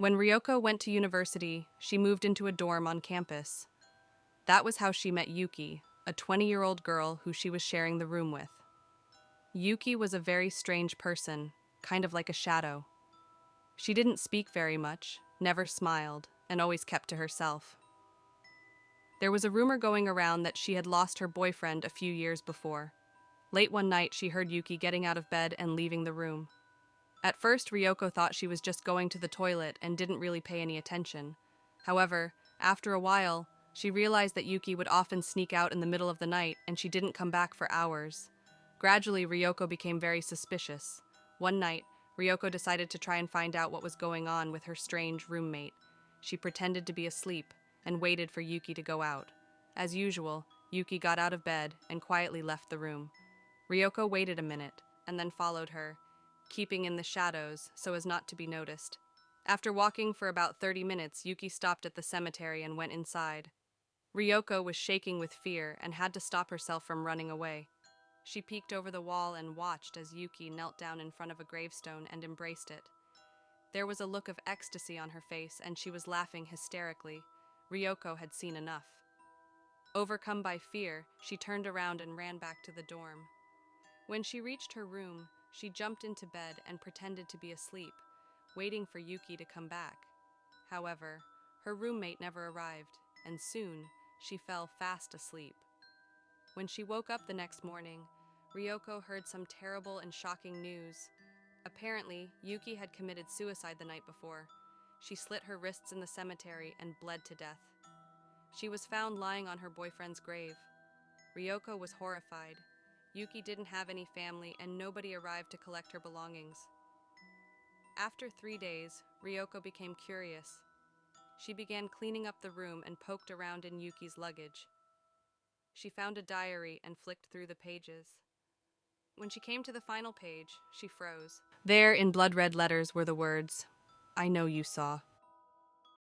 When Ryoko went to university, she moved into a dorm on campus. That was how she met Yuki, a 20-year-old girl who she was sharing the room with. Yuki was a very strange person, kind of like a shadow. She didn't speak very much, never smiled, and always kept to herself. There was a rumor going around that she had lost her boyfriend a few years before. Late one night, she heard Yuki getting out of bed and leaving the room. At first, Ryoko thought she was just going to the toilet and didn't really pay any attention. However, after a while, she realized that Yuki would often sneak out in the middle of the night and she didn't come back for hours. Gradually, Ryoko became very suspicious. One night, Ryoko decided to try and find out what was going on with her strange roommate. She pretended to be asleep and waited for Yuki to go out. As usual, Yuki got out of bed and quietly left the room. Ryoko waited a minute and then followed her, keeping in the shadows so as not to be noticed. After walking for about 30 minutes, Yuki stopped at the cemetery and went inside. Ryoko was shaking with fear and had to stop herself from running away. She peeked over the wall and watched as Yuki knelt down in front of a gravestone and embraced it. There was a look of ecstasy on her face and she was laughing hysterically. Ryoko had seen enough. Overcome by fear, she turned around and ran back to the dorm. When she reached her room, she jumped into bed and pretended to be asleep, waiting for Yuki to come back. However, her roommate never arrived, and soon she fell fast asleep. When she woke up the next morning, Ryoko heard some terrible and shocking news. Apparently, Yuki had committed suicide the night before. She slit her wrists in the cemetery and bled to death. She was found lying on her boyfriend's grave. Ryoko was horrified. Yuki didn't have any family and nobody arrived to collect her belongings. After 3 days, Ryoko became curious. She began cleaning up the room and poked around in Yuki's luggage. She found a diary and flicked through the pages. When she came to the final page, she froze. There, in blood-red letters, were the words, "I know you saw.